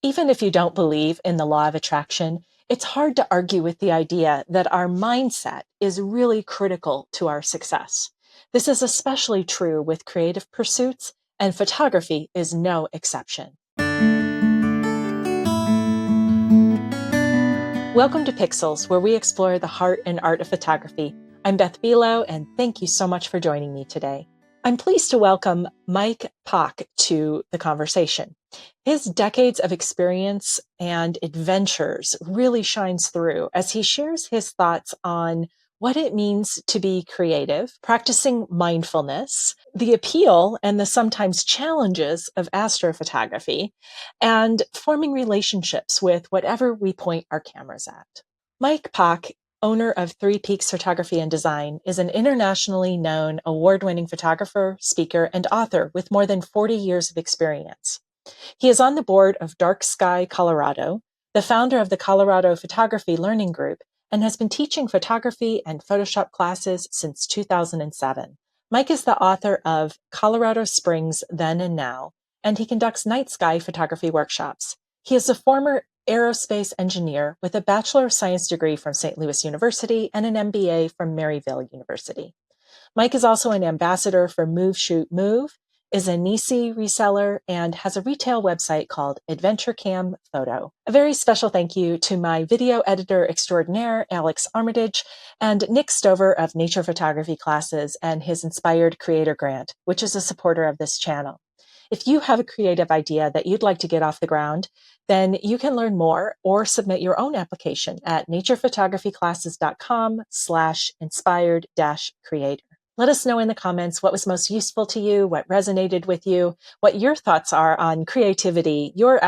Even if you don't believe in the law of attraction, it's hard to argue with the idea that our mindset is really critical to our success. This is especially true with creative pursuits, and photography is no exception. Welcome to Pixels, where we explore the heart and art of photography. I'm Beth Bilo, and thank you so much for joining me today. I'm pleased to welcome Mike Pach to the conversation. His decades of experience and adventures really shines through as he shares his thoughts on what it means to be creative, practicing mindfulness, the appeal and the sometimes challenges of astrophotography, and forming relationships with whatever we point our cameras at. Mike Pach, owner of Three Peaks Photography and Design, is an internationally known award-winning photographer, speaker, and author with more than 40 years of experience. He is on the board of Dark Sky Colorado, the founder of the Colorado Photography Learning Group, and has been teaching photography and Photoshop classes since 2007. Mike is the author of Colorado Springs Then and Now, and he conducts night sky photography workshops. He is a former aerospace engineer with a Bachelor of Science degree from St. Louis University and an MBA from Maryville University. Mike is also an ambassador for Move Shoot Move, is a Nisi reseller, and has a retail website called Adventure Cam Photo. A very special thank you to my video editor extraordinaire, Alex Armitage, and Nick Stover of Nature Photography Classes and his Inspired Creator Grant, which is a supporter of this channel. If you have a creative idea that you'd like to get off the ground, then you can learn more or submit your own application at naturephotographyclasses.com/inspired-creator. Let us know in the comments what was most useful to you, what resonated with you, what your thoughts are on creativity, your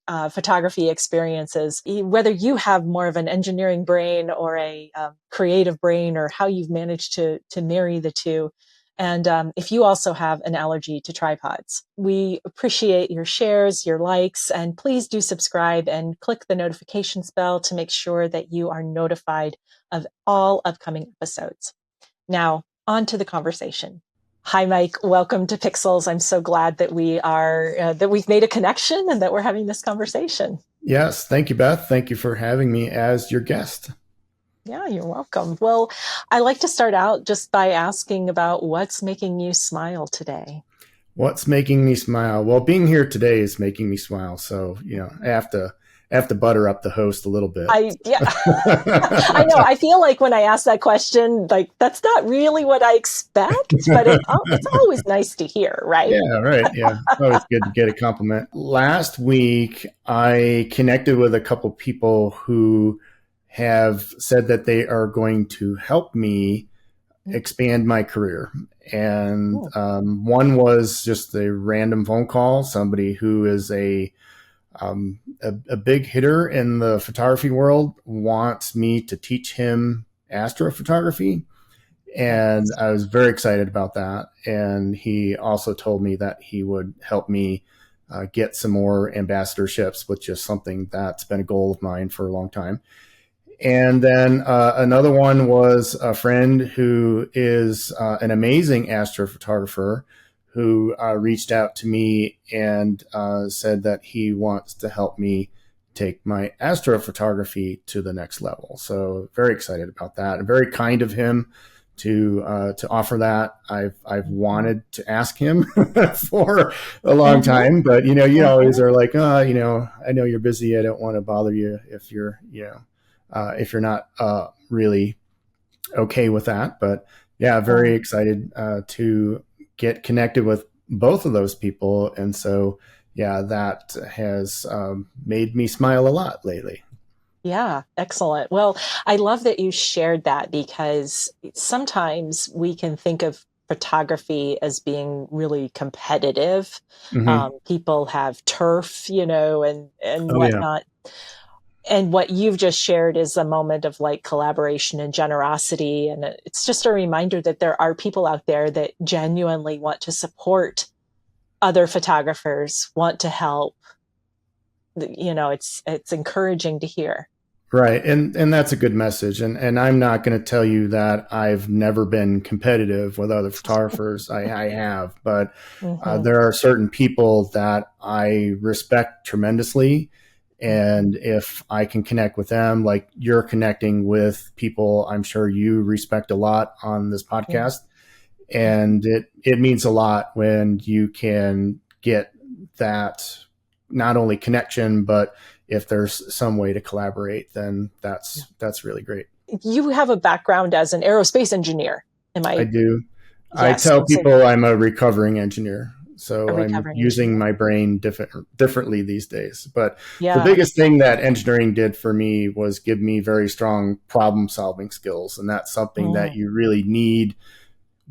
photography experiences, whether you have more of an engineering brain or a creative brain, or how you've managed to marry the two. And if you also have an allergy to tripods. We appreciate your shares, your likes, and please do subscribe and click the notifications bell to make sure that you are notified of all upcoming episodes. Now, on to the conversation. Hi, Mike. Welcome to Pixels. I'm so glad that we've made a connection and that we're having this conversation. Yes. Thank you, Beth. Thank you for having me as your guest. Yeah, you're welcome. Well, I like to start out just by asking about what's making you smile today. What's making me smile? Well, being here today is making me smile. So, I have to butter up the host a little bit. I know. I feel like when I ask that question, like that's not really what I expect, but it's always nice to hear, right? Yeah, right. Yeah. It's always good to get a compliment. Last week, I connected with a couple people who have said that they are going to help me expand my career. And one was just a random phone call, somebody who is a big hitter in the photography world wants me to teach him astrophotography. And I was very excited about that. And he also told me that he would help me get some more ambassadorships, which is something that's been a goal of mine for a long time. And then another one was a friend who is an amazing astrophotographer who reached out to me and said that he wants to help me take my astrophotography to the next level. So very excited about that. And very kind of him to offer that. I've wanted to ask him for a long time, but you always are like, I know you're busy. I don't want to bother you if you're not really okay with that. But yeah, very excited to get connected with both of those people. And so, yeah, that has made me smile a lot lately. Yeah, excellent. Well, I love that you shared that because sometimes we can think of photography as being really competitive. Mm-hmm. People have turf, and Oh, yeah. whatnot. And what you've just shared is a moment of like collaboration and generosity. And it's just a reminder that there are people out there that genuinely want to support other photographers, want to help. It's encouraging to hear. Right. And that's a good message. And I'm not going to tell you that I've never been competitive with other photographers. I have, but Hmm. there are certain people that I respect tremendously. Hmm. And if I can connect with them, like you're connecting with people I'm sure you respect a lot on this Yeah. podcast. Hmm. And it means a lot when you can get that not only connection, but if there's some way to collaborate, then that's really great. You have a background as an aerospace engineer. Am I I? do. I Yes. tell And so people I'm a recovering engineer. a So I'm recovering using engineer. my brain differently these days. But the Yeah. biggest thing that engineering did for me was give me very strong problem solving skills. And that's something that Mm, you really need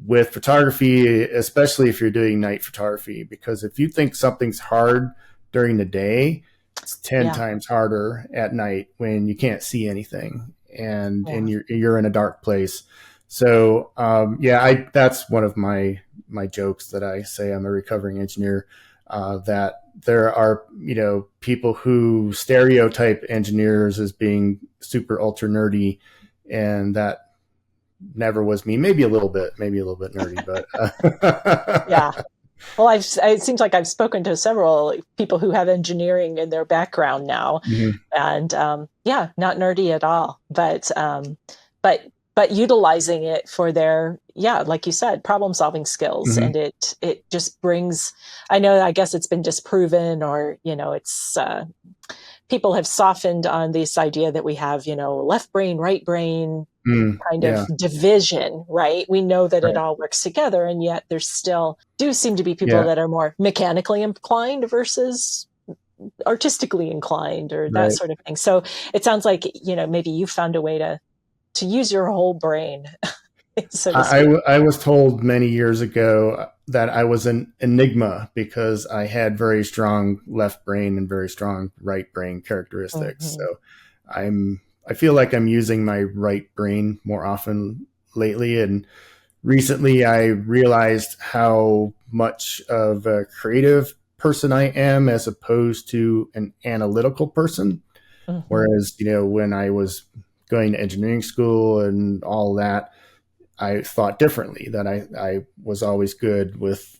with photography, especially if you're doing night photography, because if you think something's hard during the day, it's 10 yeah. times harder at night when you can't see anything and Yeah. you're in a dark place. So yeah, that's one of my jokes that I say I'm a recovering engineer. That there are people who stereotype engineers as being super ultra nerdy, and that never was me. Maybe a little bit nerdy, but Yeah. Well, it seems like I've spoken to several people who have engineering in their background now, Mhm. and yeah, not nerdy at all, but but utilizing it for their, yeah, like you said, problem solving skills, Mhm. and it just brings. I know, I guess it's been disproven, or it's people have softened on this idea that we have, left brain, right brain kind of Yeah, division, right? We know that it right. all works together, and yet there's still do seem to be people Yeah, that are more mechanically inclined versus artistically inclined, or that right. sort of thing. So it sounds like, maybe you found a way to use your whole brain, so to speak. I was told many years ago that I was an enigma because I had very strong left brain and very strong right brain characteristics. Hmm. So I feel like I'm using my right brain more often lately, and recently I realized how much of a creative person I am as opposed to an analytical person. Hmm. Whereas, when I was going to engineering school and all that, I thought differently, that I was always good with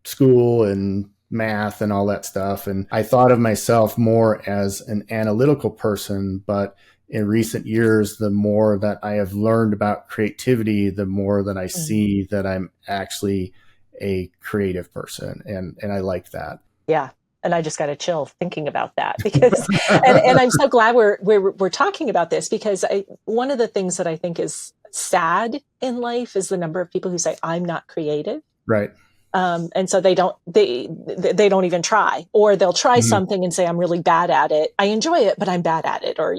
school and math and all that stuff. And I thought of myself more as an analytical person. But in recent years, the more that I have learned about creativity, the more that I Hmm. see that I'm actually a creative person. And I like that. Yeah. And I just got a chill thinking about that, because, and I'm so glad we're talking about this, because one of the things that I think is sad in life is the number of people who say I'm not creative. Right. And so they don't even try, or they'll try Mhm. something and say I'm really bad at it. I enjoy it, but I'm bad at it. Or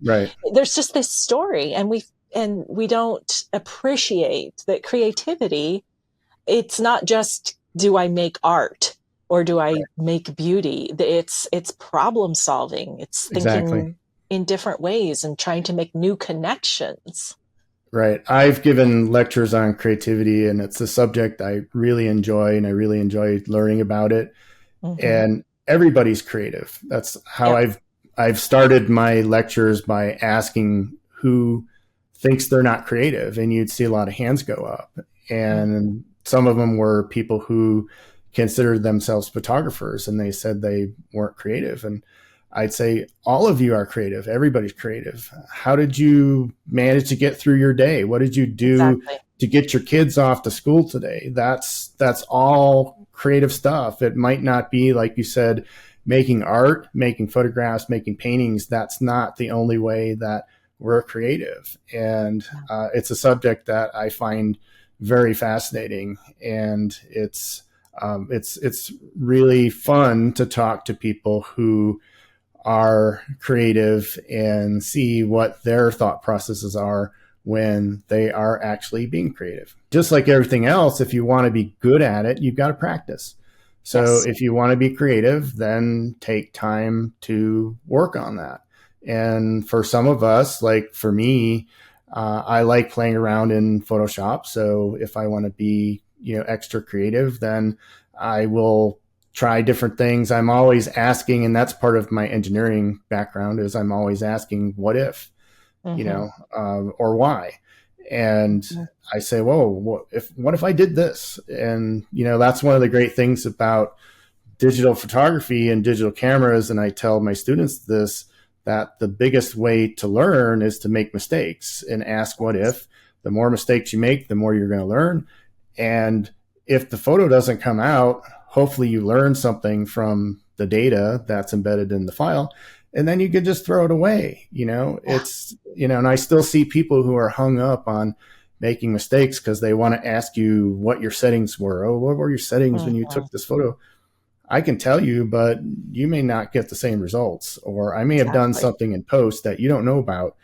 Right. there's just this story, and we don't appreciate that creativity. It's not just, do I make art or do I make beauty. It's problem solving. It's Exactly. thinking in different ways and trying to make new connections. Right. I've given lectures on creativity, and it's a subject I really enjoy, and I really enjoy learning about it. Hmm. And everybody's creative. That's how Yep. I've started my lectures, by asking who thinks they're not creative, and you'd see a lot of hands go up. Hmm. And some of them were people who considered themselves photographers, and they said they weren't creative. And I'd say all of you are creative. Everybody's creative. How did you manage to get through your day? What did you do Exactly. to get your kids off to school today? That's all creative stuff. It might not be, like you said, making art, making photographs, making paintings. That's not the only way that we're creative. And Yeah. it's a subject that I find very fascinating, and it's really fun to talk to people who are creative and see what their thought processes are when they are actually being creative. Just like everything else, if you want to be good at it, you've got to practice. So Yes. if you want to be creative, then take time to work on that. And for some of us, like for me, I like playing around in Photoshop. So if I want to be, extra creative, then I will try different things. I'm always asking, and that's part of my engineering background, is I'm always asking, what if, Mm-hmm. or why? And I say, whoa, what if I did this? And, that's one of the great things about digital photography and digital cameras. And I tell my students this, that the biggest way to learn is to make mistakes and ask what if. The more mistakes you make, the more you're going to learn. And if the photo doesn't come out, hopefully you learn something from the data that's embedded in the file, and then you can just throw it away. Yeah. And I still see people who are hung up on making mistakes because they want to ask you what your settings were. Oh, what were your settings when you Mm-hmm. took this photo? I can tell you, but you may not get the same results, or I may have done Exactly. something in post that you don't know about.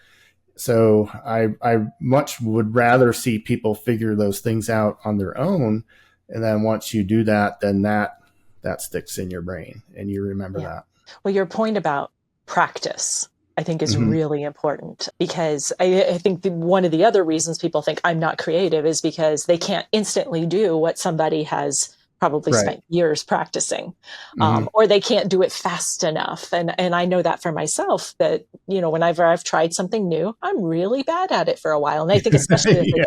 So I much would rather see people figure those things out on their own. And then once you do that, then that sticks in your brain and you remember Yeah. that. Well, your point about practice, I think, is Hmm. really important because I think one of the other reasons people think I'm not creative is because they can't instantly do what somebody has probably Right. spent years practicing, Hmm. or they can't do it fast enough. And I know that for myself that, whenever I've tried something new, I'm really bad at it for a while. And I think especially Yeah.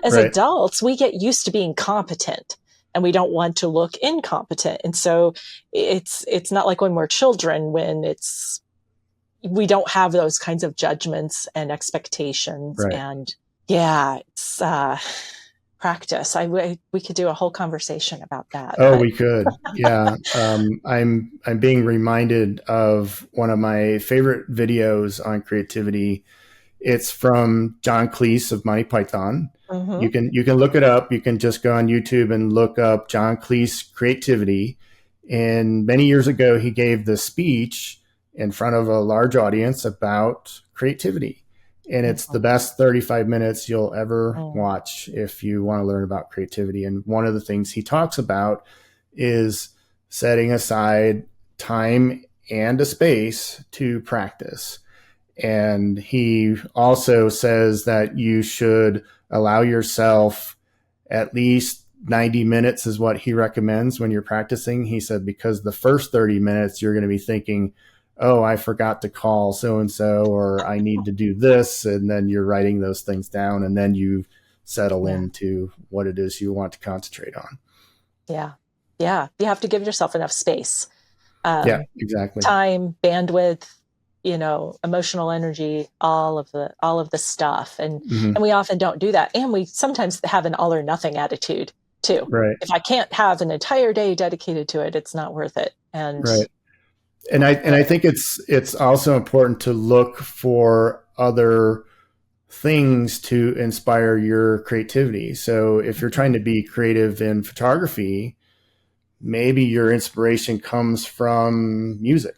as Right. adults, we get used to being competent and we don't want to look incompetent. And so it's not like when we're children when it's we don't have those kinds of judgments and expectations. Right. And yeah, it's practice. We could do a whole conversation about that, Oh, but we could. Yeah. I'm being reminded of one of my favorite videos on creativity. It's from John Cleese of Monty Python. mm-hmm, You can look it up. You can just go on YouTube and look up John Cleese creativity. And many years ago, he gave this speech in front of a large audience about creativity. And it's mm-hmm, the best 35 minutes you'll ever mm, watch if you want to learn about creativity. And one of the things he talks about is setting aside time and a space to practice. And he also says that you should allow yourself at least 90 minutes is what he recommends when you're practicing. He said, because the first 30 minutes, you're going to be thinking, oh, I forgot to call so and so, or I need to do this. And then you're writing those things down, and then you settle yeah, into what it is you want to concentrate on. yeah, yeah. You have to give yourself enough space, Yeah, um, exactly. time, bandwidth, emotional energy, all of the stuff. And Hmm. we often don't do that. And we sometimes have an all or nothing attitude too. Right, If I can't have an entire day dedicated to it, it's not worth it. And right. And I think it's also important to look for other things to inspire your creativity. So if you're trying to be creative in photography, maybe your inspiration comes from music,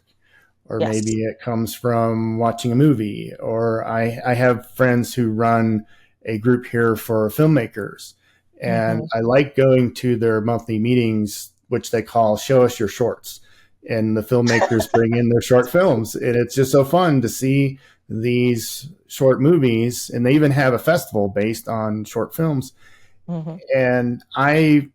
or maybe yes. it comes from watching a movie. Or I have friends who run a group here for filmmakers, and Mm-hmm. I like going to their monthly meetings, which they call Show Us Your Shorts. And the filmmakers bring in their short films, and it's just so fun to see these short movies. And they even have a festival based on short films. Mm-hmm. And I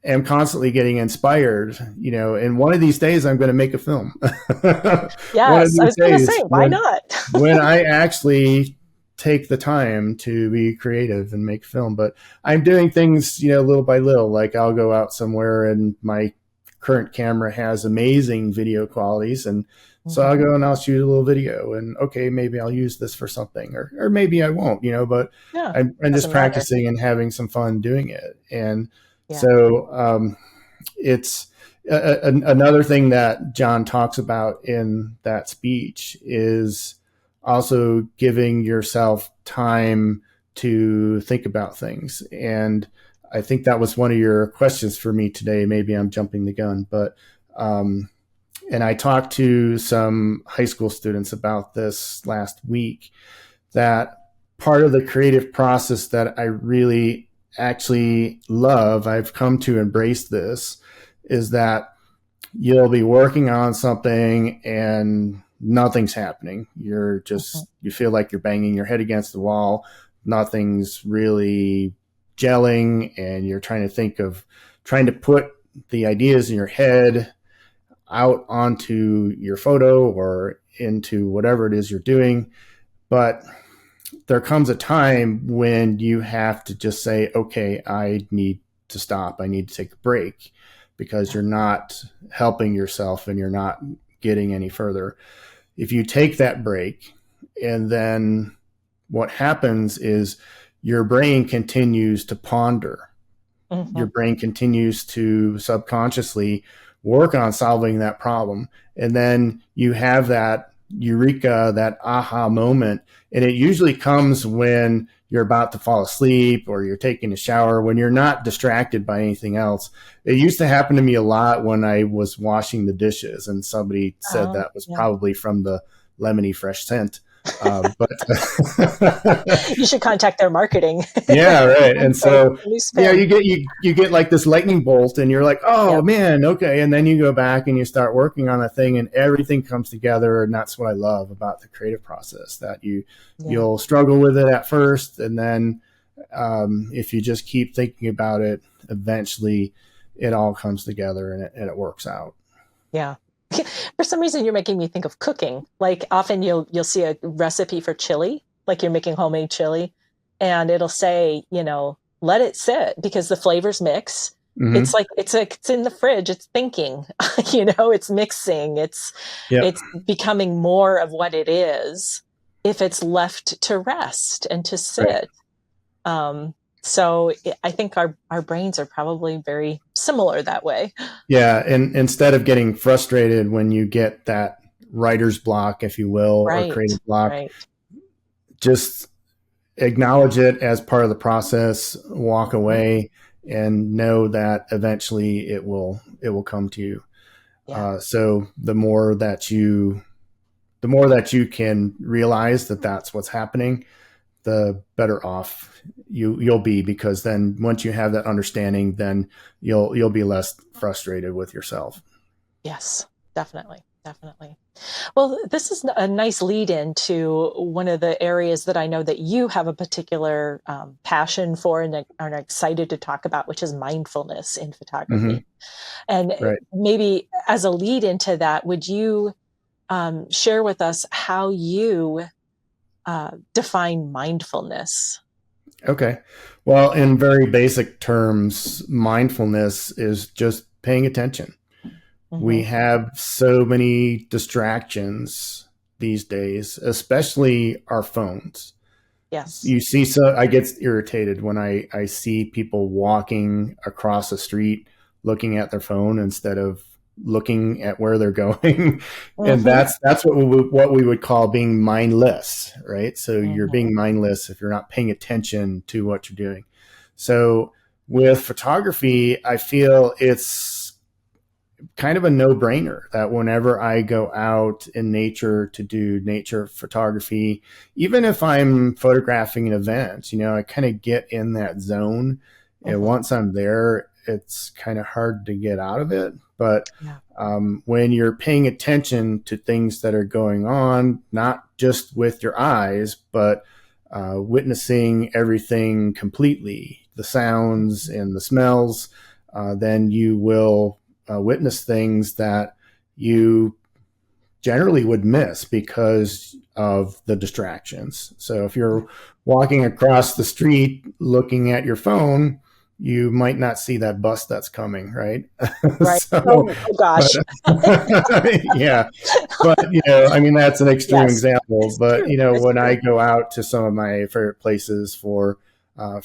am constantly getting inspired, and one of these days I'm going to make a film. One of Yes, I these was going to days, say, why not? when I actually take the time to be creative and make film. But I'm doing things, little by little. Like I'll go out somewhere and my current camera has amazing video qualities, and so I'll Mm-hmm. go and I'll shoot a little video, and okay, maybe I'll use this for something, or maybe I won't, but Yeah, I'm just doesn't matter. practicing and having some fun doing it. And Yeah. so it's another thing that John talks about in that speech is also giving yourself time to think about things. And I think that was one of your questions for me today. Maybe I'm jumping the gun, but and I talked to some high school students about this last week, that part of the creative process that I really actually love, I've come to embrace this, is that you'll be working on something and nothing's happening. Mm-hmm. You feel like you're banging your head against the wall. Nothing's really gelling, and you're trying to think of trying to put the ideas in your head out onto your photo or into whatever it is you're doing. But there comes a time when you have to just say, okay, I need to stop. I need to take a break because Yeah. you're not helping yourself and you're not getting any further. If you take that break, and then what happens is your brain continues to ponder. Your Hmm. brain continues to subconsciously work on solving that problem. And then you have that eureka, that aha moment. And it usually comes when you're about to fall asleep or you're taking a shower, when you're not distracted by anything else. It used to happen to me a lot when I was washing the dishes, and somebody said Oh, that was yeah. probably from the lemony fresh scent. But You should contact their marketing. yeah, right. And Say, so, "Can you yeah, spin?" you get like this lightning bolt, and you're like, oh Yep. man, okay. And then you go back and you start working on that thing, and everything comes together. And that's what I love about the creative process, that Yeah. you'll struggle with it at first, and then if you just keep thinking about it, eventually it all comes together and it works out. Yeah. For some reason, you're making me think of cooking. Like often you'll see a recipe for chili, like you're making homemade chili, and it'll say, let it sit because the flavors mix. Mm-hmm. It's in the fridge. It's thinking, it's mixing. Yep. It's becoming more of what it is if it's left to rest and to Right. sit. Um, I think our brains are probably very similar that way. Yeah, and instead of getting frustrated when you get that writer's block, if you will, or Right. creative block, Right. just acknowledge it as part of the process, walk away, and know that eventually it will come to you. Yeah. So the more that you can realize that that's what's happening, the better off you'll be, because then once you have that understanding, then you'll be less frustrated with yourself. Yes, definitely. Definitely. Well, this is a nice lead in to one of the areas that I know that you have a particular passion for and are excited to talk about, which is mindfulness in Hmm. photography. And Right. maybe as a lead into that, would you share with us how you define mindfulness? Okay. Well, in very basic terms, mindfulness is just paying attention. We Hmm. have so many distractions these days, especially our phones. Yes. You see, so I get irritated when I see people walking across the street looking at their phone instead of looking at where they're going. And Hmm. that's what we would call being mindless, right? So you're Hmm. being mindless if you're not paying attention to what you're doing. So with photography, I feel it's kind of a no-brainer that whenever I go out in nature to do nature photography, even if I'm photographing an event, I kind of get in that zone. And Hmm. once I'm there, it's kind of hard to get out of it. But Yeah. when you're paying attention to things that are going on, not just with your eyes, but witnessing everything completely, the sounds Mhm. and the smells, then you will witness things that you generally would miss because of the distractions. So if Yeah. you're walking across the street looking at your phone, you might not see that bus that's coming, right? Right. So, Oh but gosh. yeah, but I mean, that's an extreme Yes, example. it's But true. It's when I true. go out to some of my favorite places for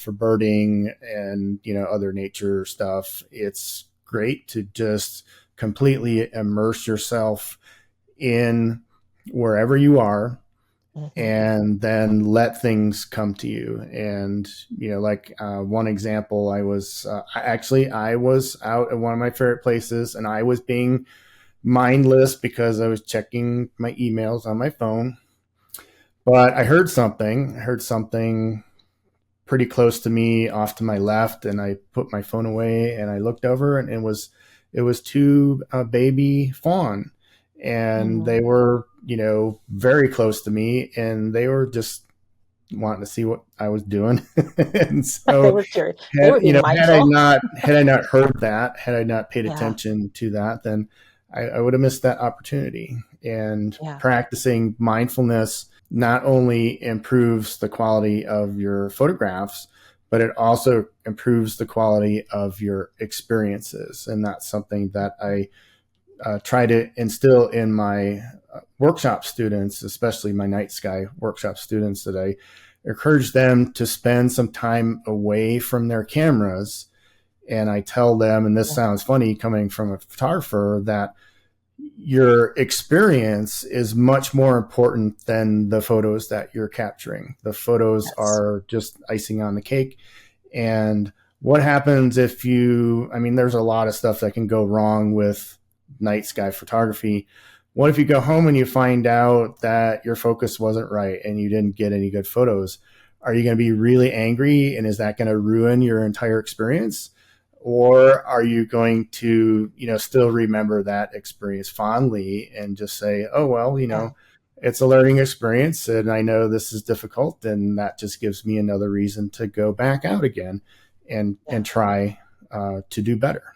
birding and other nature stuff, it's great to just completely immerse yourself in wherever you are, Hmm. and then let things come to you. And like one example, I was out at one of my favorite places, and I was being mindless because I was checking my emails on my phone. But I heard something pretty close to me off to my left, and I put my phone away and I looked over, and it was two baby fawn, and Hmm. they were very close to me, and they were just wanting to see what I was doing. And They so, were curious. They were being had I mindful. not heard that, had I not paid Yeah. attention to that, then I would have missed that opportunity. And Yeah. practicing mindfulness not only improves the quality of your photographs, but it also improves the quality of your experiences. And that's something that I try to instill in my workshop students, especially my night sky workshop students, that I encourage them to spend some time away from their cameras. And I tell them, and this sounds funny coming from a photographer, that your experience is much more important than the photos that you're capturing. The photos Yes. are just icing on the cake. And what happens if there's a lot of stuff that can go wrong with night sky photography. What if you go home and you find out that your focus wasn't right and you didn't get any good photos? Are you going to be really angry? And is that going to ruin your entire experience? Or are you going to, still remember that experience fondly and just say, oh, well, Yeah. it's a learning experience and I know this is difficult, and that just gives me another reason to go back out again Yeah. and try to do better.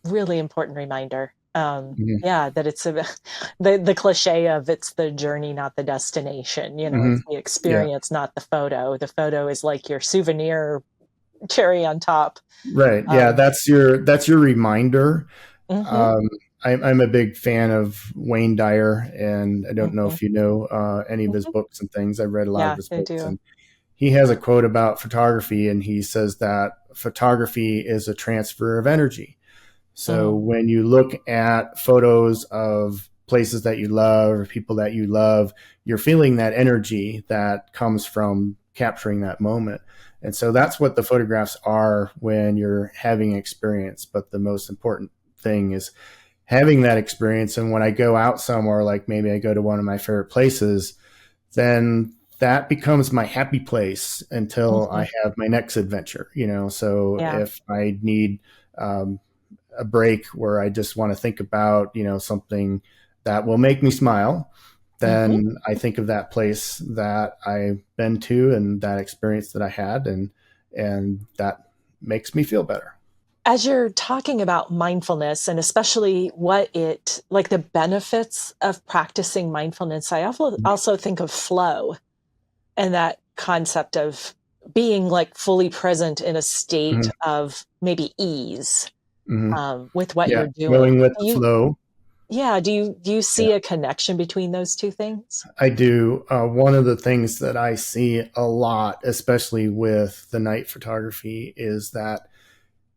Really important reminder. Mm-hmm. Yeah, that it's the cliche of it's the journey, not the destination. Mm-hmm. It's the Yeah. experience, not the photo. The photo is like your souvenir cherry on top. Right. Yeah. Um, That's your reminder. hmm Um, I'm a big fan of Wayne Dyer, and I don't know hmm if you know any of his hmm books and things. I've read a lot of Yeah, his they books, do. and he has a quote about photography, and he says that photography is a transfer of energy. So Mm, when you look at photos of places that you love or people that you love, you're feeling that energy that comes from capturing that moment. And so that's what the photographs are when you're having an experience. But the most important thing is having that experience. And when I go out somewhere, like maybe I go to one of my favorite places, then that becomes my happy place until hmm I have my next adventure. So Yeah. if I need um, a break where I just want to think about, something that will make me smile, hmm then I think of that place that I've been to and that experience that I had, and that makes me feel better. As you're talking about mindfulness and especially like the benefits of practicing mindfulness, I also think of flow and that concept of being like fully present in a state Mm-hmm. of maybe ease Mm-hmm. with what Yeah, you're doing. going with the Do you, flow. yeah, do you Yeah, see a connection between those two things? I do. One of the things that I see a lot, especially with the night photography, is that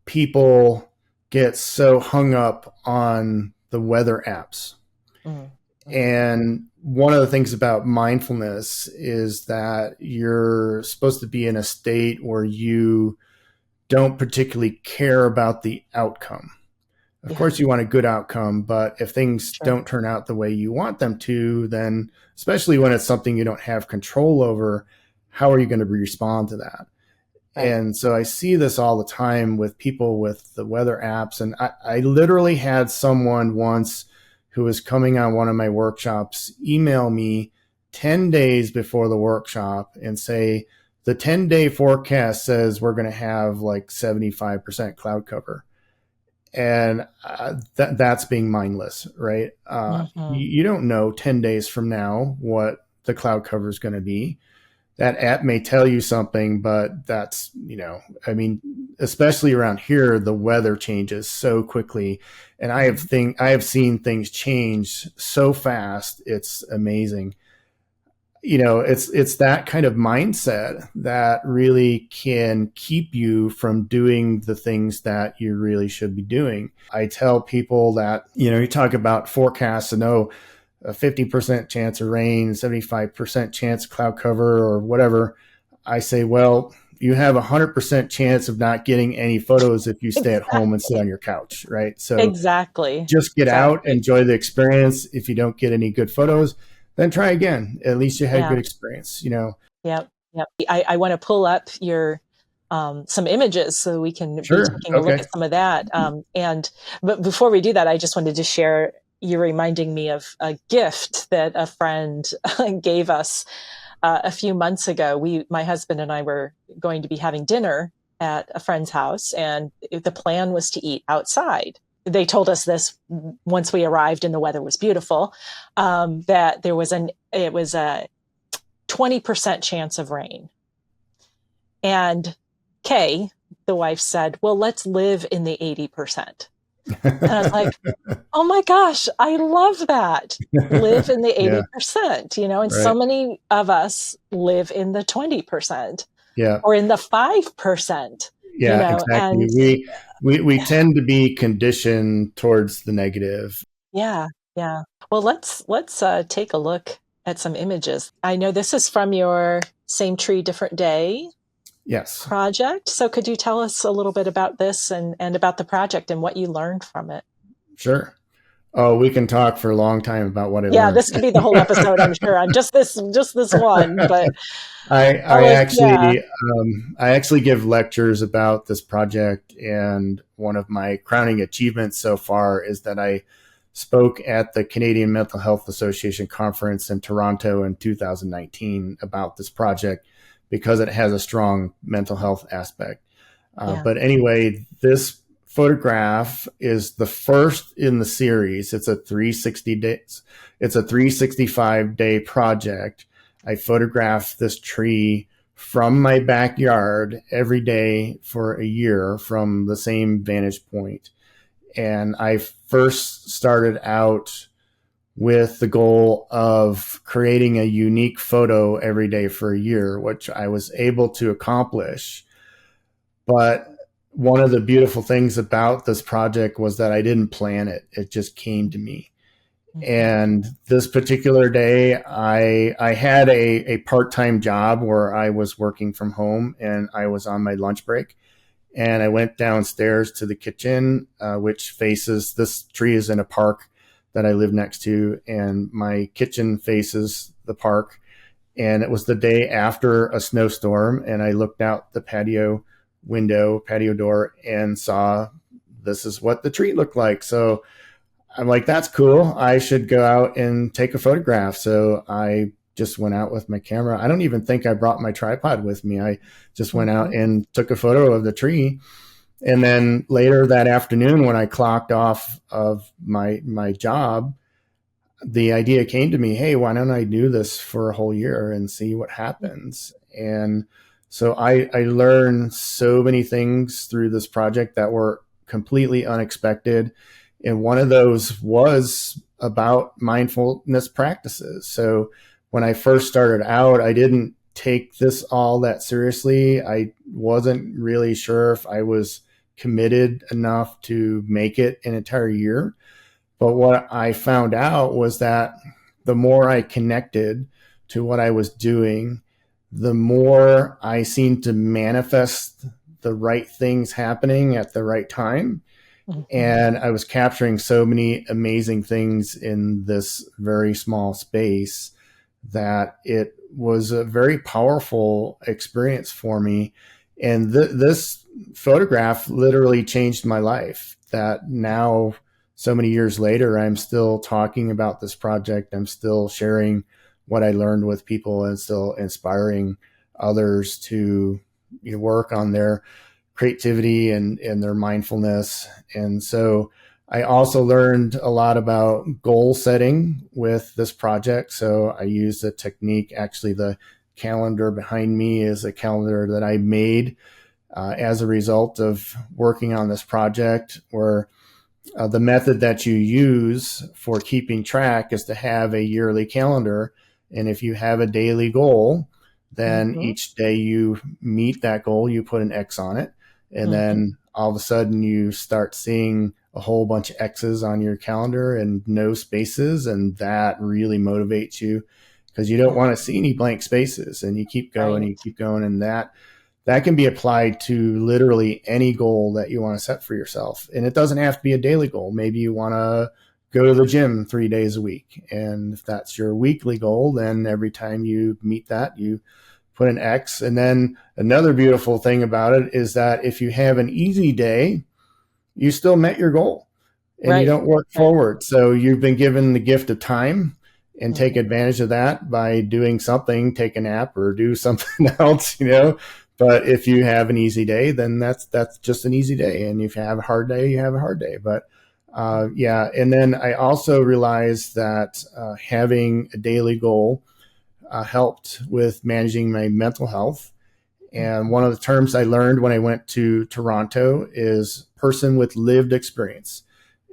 people get so hung up on the weather apps. Mm, mhm. And one of the things about mindfulness is that you're supposed to be in a state where you don't particularly care about the outcome. Of Yeah, course, you want a good outcome, but if things sure. don't turn out the way you want them to, then especially when it's something you don't have control over, how are you going to respond to that? Right. And so I see this all the time with people with the weather apps. And I literally had someone once who was coming on one of my workshops email me 10 days before the workshop and say, the 10-day forecast says we're going to have like 75% cloud cover. And that's being mindless, right? hmm You don't know 10 days from now what the cloud cover is going to be. That app may tell you something, but especially around here, the weather changes so quickly. And hmm I have seen things change so fast. It's amazing. It's that kind of mindset that really can keep you from doing the things that you really should be doing. I tell people that, you talk about forecasts and a 50% chance of rain, 75% chance of cloud cover or whatever. I say, well, you have a 100% chance of not getting any photos if you stay at home and sit Exactly. on your couch, right? So Exactly. just get out, Exactly. enjoy the experience. If you don't get any good photos, then try again. At least you had Yeah. good experience. Yep. Yep. I want to pull up your some images so we can be Sure. taking a look Okay. at some of that. But before we do that, I just wanted to share. You're reminding me of a gift that a friend gave us a few months ago, my husband and I were going to be having dinner at a friend's house, and the plan was to eat outside. They told us this once we arrived and the weather was beautiful, that it was a 20% chance of rain. And Kay, the wife, said, well, let's live in the 80%. And I was like, oh my gosh, I love that. Live in the Yeah, 80%, and so right. many of us live in the 20% Yeah. or in the 5%, Yeah, exactly. and We tend to be conditioned towards the negative. yeah, yeah. Well, let's take a look at some images. I know this is from your Same Tree, Different Day Yes, project. So could you tell us a little bit about this and about the project and what you learned from it? sure. Oh, we can talk for a long time about what I Yeah, learned. this could be the whole episode, I'm sure, on just this one, but I tell us, yeah, I actually give lectures about this project, and one of my crowning achievements so far is that I spoke at the Canadian Mental Health Association conference in Toronto in 2019 about this project because it has a strong mental health aspect. yeah. But anyway, this photograph is the first in the series. It's a 360 days. It's a 365-day project. I photographed this tree from my backyard every day for a year from the same vantage point. And I first started out with the goal of creating a unique photo every day for a year, which I was able to accomplish. But one of the beautiful things about this project was that I didn't plan it. It just came to me. Mhm. And this particular day, I had a part-time job where I was working from home and I was on my lunch break. And I went downstairs to the kitchen, which faces, this tree is in a park that I live next to, and my kitchen faces the park. And it was the day after a snowstorm, and I looked out the patio door, and saw this is what the tree looked like. So I'm like, that's cool. I should go out and take a photograph. So I just went out with my camera. I don't even think I brought my tripod with me. I just went out Mhm. and took a photo of the tree. And then later that afternoon, when I clocked off of my job, the idea came to me, hey, why don't I do this for a whole year and see what happens? And so I learned so many things through this project that were completely unexpected. And one of those was about mindfulness practices. So when I first started out, I didn't take this all that seriously. I wasn't really sure if I was committed enough to make it an entire year. But what I found out was that the more I connected to what I was doing, the more I seemed to manifest the right things happening at the right time. Mhm. And I was capturing so many amazing things in this very small space that it was a very powerful experience for me. And this photograph literally changed my life. That now, so many years later, I'm still talking about this project. I'm still sharing what I learned with people and still inspiring others to, work on their creativity and their mindfulness. And so I also learned a lot about goal setting with this project. So I used a technique. Actually, the calendar behind me is a calendar that I made as a result of working on this project, where the method that you use for keeping track is to have a yearly calendar. And if you have a daily goal, then Mhm. each day you meet that goal, you put an X on it. And Mhm. then all of a sudden you start seeing a whole bunch of X's on your calendar and no spaces. And that really motivates you because you don't Yeah. want to see any blank spaces, and you keep going, Right. you keep going. And that can be applied to literally any goal that you want to set for yourself. And it doesn't have to be a daily goal. Maybe you want to go to the gym 3 days a week. And if that's your weekly goal, then every time you meet that, you put an X. And then another beautiful thing about it is that if you have an easy day, you still met your goal and you Right. don't work Right. forward. So you've been given the gift of time. and take Mhm. advantage of that by doing something, take a nap or do something else, you know. But if you have an easy day, then that's just an easy day. And if you have a hard day, you have a hard day. But yeah. And then I also realized that having a daily goal helped with managing my mental health. And Mhm. one of the terms I learned when I went to Toronto is person with lived experience.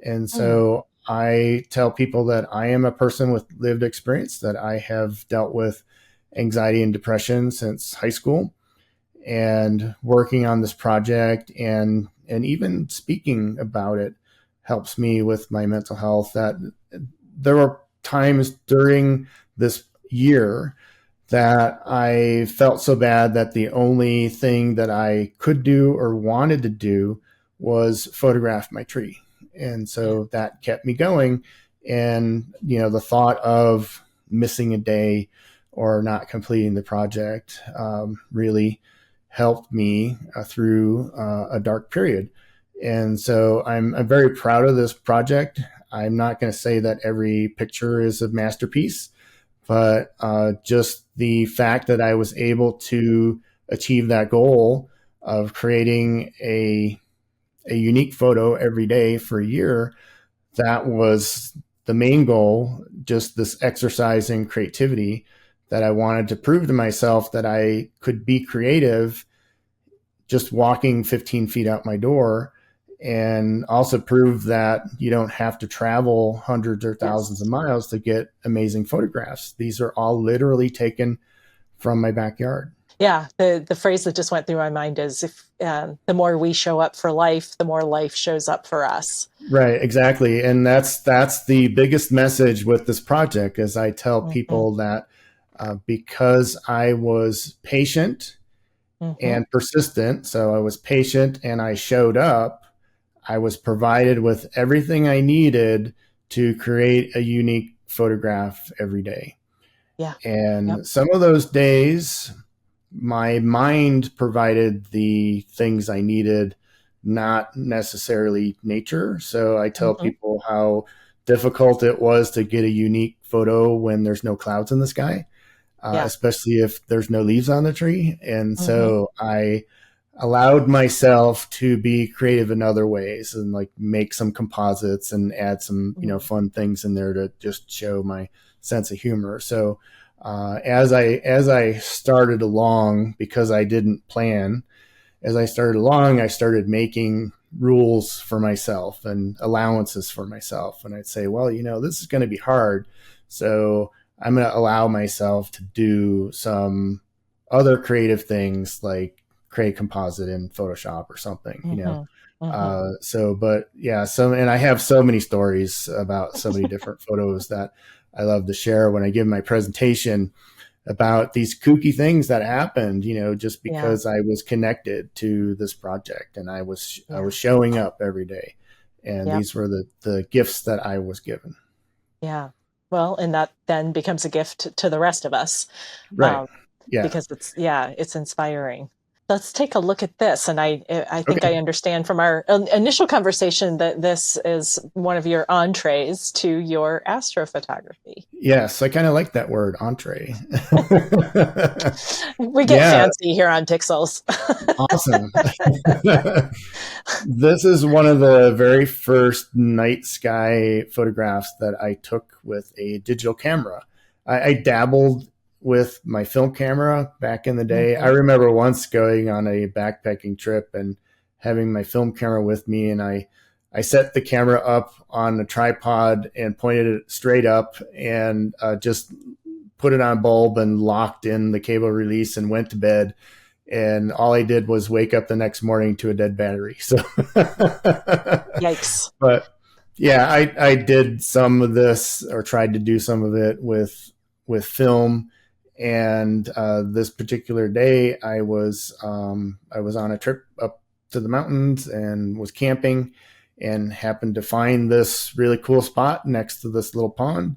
And Mm. so I tell people that I am a person with lived experience, that I have dealt with anxiety and depression since high school, and working on this project and even speaking about it helps me with my mental health. That there were times during this year that I felt so bad that the only thing that I could do or wanted to do was photograph my tree. And Yeah. so that kept me going. And, you know, the thought of missing a day or not completing the project really helped me through a dark period. And so I'm very proud of this project. I'm not going to say that every picture is a masterpiece, but just the fact that I was able to achieve that goal of creating a unique photo every day for a year, that was the main goal. Just this exercise in creativity, that I wanted to prove to myself that I could be creative just walking 15 feet out my door, and also prove that you don't have to travel hundreds or thousands of Yes. miles to get amazing photographs. These are all literally taken from my backyard. Yeah. The phrase that just went through my mind is if the more we show up for life, the more life shows up for us. Right, exactly. And that's the biggest message with this project, is I tell Mhm. people that because I was patient Mhm. and persistent, so I was patient and I showed up, I was provided with everything I needed to create a unique photograph every day. Yeah. Yep. And some of those days, my mind provided the things I needed, not necessarily nature. So I tell Mhm. people how difficult it was to get a unique photo when there's no clouds in the sky, Yeah. especially if there's no leaves on the tree. And Mhm. so I allowed myself to be creative in other ways, and like make some composites and add some, you know, Mm. fun things in there to just show my sense of humor. So as I started along, because I didn't plan, as I started along, I started making rules for myself and allowances for myself. And I'd say, well, you know, this is going to be hard, so I'm going to allow myself to do some other creative things, like create composite in Photoshop or something, you know. Mhm. Mhm. But yeah, and I have so many stories about so many different photos that I love to share when I give my presentation, about these kooky things that happened, you know, just Yeah. because I was connected to this project, and I Yeah. was showing up every day. And Yep. these were the gifts that I was given. Yeah. Well, and that then becomes a gift to the rest of us, Right. um, Yeah. because it's inspiring. Let's take a look at this, and I think I Okay. understand from our initial conversation that this is one of your entrees to your astrophotography. Yes, I kind of like that word, entree. We get Yeah, fancy here on Pixels. awesome. This is one of the very first night sky photographs that I took with a digital camera. I dabbled with my film camera back in the day. I Mhm. remember once going on a backpacking trip and having my film camera with me, and I set the camera up on a tripod and pointed it straight up, and just put it on bulb and locked in the cable release and went to bed, and all I did was wake up the next morning to a dead battery. So, Yikes. but yeah, I did some of this, or tried to do some of it with film. And this particular day, I was on a trip up to the mountains and was camping, and happened to find this really cool spot next to this little pond,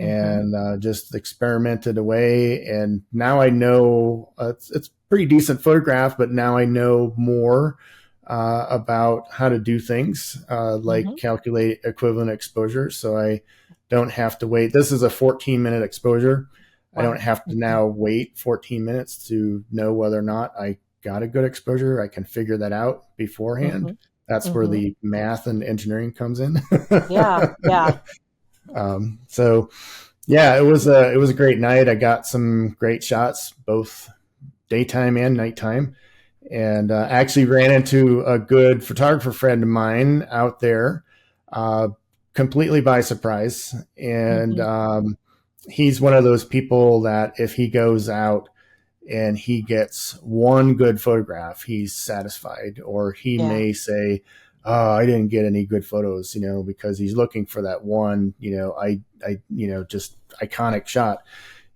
Mhm. and just experimented away. And now I know it's pretty decent photograph, but now I know more about how to do things like Mhm. calculate equivalent exposure. So I don't have to wait. This is a 14-minute exposure. I don't Wow. have to Mhm. now wait 14 minutes to know whether or not I got a good exposure. I can figure that out beforehand. Mhm. That's where Mhm. the math and engineering comes in. Yeah. Yeah. So yeah, it was a great night. I got some great shots, both daytime and nighttime, and actually ran into a good photographer friend of mine out there, uh, completely by surprise. And Mhm. he's one of those people that if he goes out and he gets one good photograph, he's satisfied. Or he Yeah. may say, "Oh, I didn't get any good photos," because he's looking for that one, just iconic shot.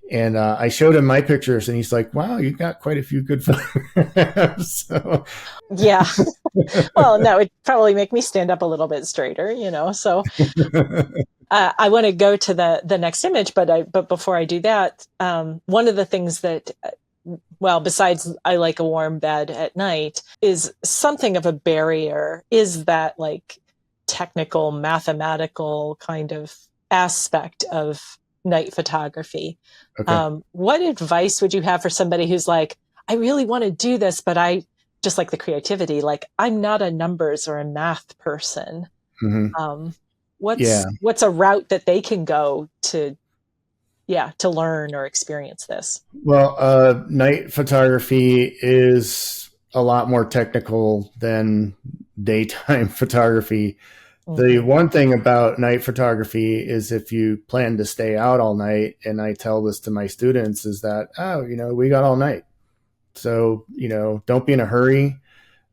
And I showed him my pictures, and he's like, "Wow, you got quite a few good photographs." So, Yeah. Well, that would probably make me stand up a little bit straighter, So I want to go to the next image, but before I do that, one of the things that, well, besides I like a warm bed at night, is something of a barrier is that like technical, mathematical kind of aspect of night photography. okay. What advice would you have for somebody who's like, I really want to do this, but I just like the creativity, like I'm not a numbers or a math person. Hmm. Um, Yeah. what's a route that they can go to, yeah, to learn or experience this? Well, night photography is a lot more technical than daytime photography. The Mm-hmm. one thing about night photography is if you plan to stay out all night, and I tell this to my students, is that, oh, we got all night. So, don't be in a hurry.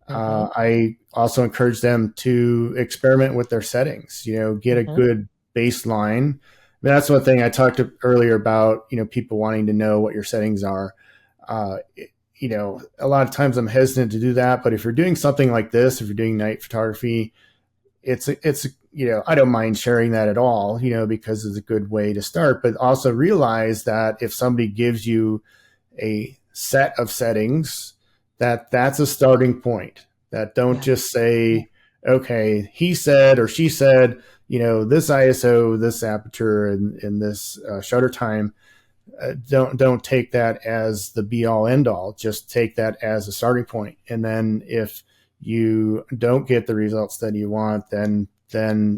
Mm-hmm. I also encourage them to experiment with their settings, get a Mm-hmm. good baseline. I mean, that's one thing I talked earlier about, people wanting to know what your settings are. Uh, a lot of times I'm hesitant to do that, but if you're doing something like this, if you're doing night photography, it's I don't mind sharing that at all, because it's a good way to start, but also realize that if somebody gives you a set of settings, that's a starting point. That don't Yeah. just Yeah. say, okay, he said or she said, this ISO, this aperture, and this shutter time. Don't take that as the be all end all. Just take that as a starting point. And then if you don't get the results that you want, then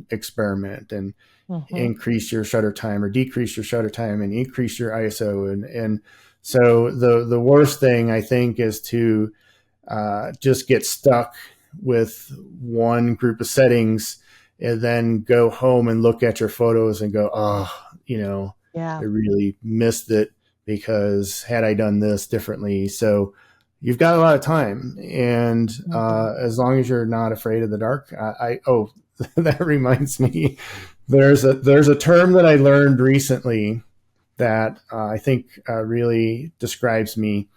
experiment and Mm-hmm. increase your shutter time or decrease your shutter time and increase your ISO. And so the worst thing I think is to just get stuck with one group of settings and then go home and look at your photos and go, oh, I Yeah. really missed it because had I done this differently. So you've got a lot of time. And Mm-hmm. as long as you're not afraid of the dark, oh, that reminds me, there's a term that I learned recently that I think really describes me,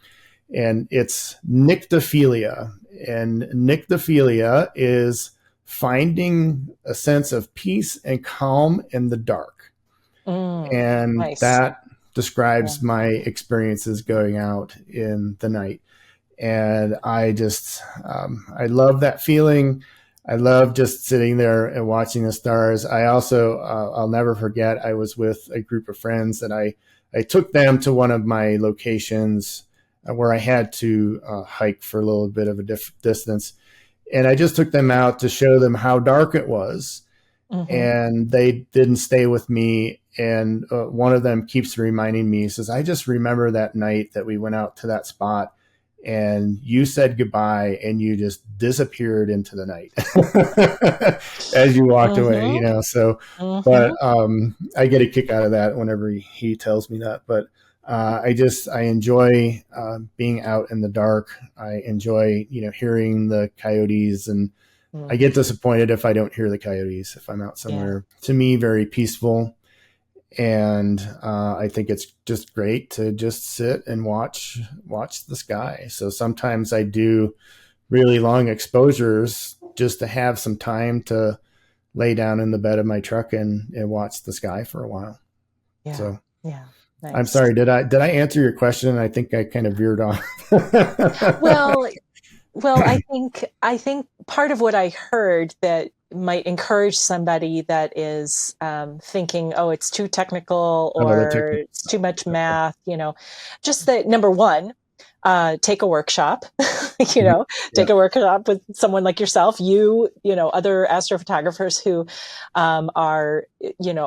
and it's nyctophilia. And nyctophilia is finding a sense of peace and calm in the dark. And Nice. that Yeah. describes my experiences going out in the night. And I love that feeling. I love just sitting there and watching the stars. I also, I'll never forget, I was with a group of friends that I took them to one of my locations where I had to hike for a little bit of a distance. And I just took them out to show them how dark it was, Mm-hmm. and they didn't stay with me. And one of them keeps reminding me, he says, I just remember that night that we went out to that spot and you said goodbye and you just disappeared into the night as you walked away, Mm-hmm. so, but Mm-hmm. I get a kick out of that whenever he tells me that. But I enjoy being out in the dark. I enjoy, hearing the coyotes, and I Mm. get disappointed if I don't hear the coyotes if I'm out Yeah. somewhere. To me, very peaceful. And I think it's just great to just sit and watch the sky. So sometimes I do really long exposures just to have some time to lay down in the bed of my truck and watch the sky for a while. Yeah. So Yeah. I'm Nice. sorry, did I answer your question? I think I kind of veered off. Well, well, I think part of what I heard that might encourage somebody that is thinking, oh, it's too technical Oh, the or technical. it's too much math, just that number one, take a workshop, you Mhm. know, take Yeah. a workshop with someone like yourself, other astrophotographers who are,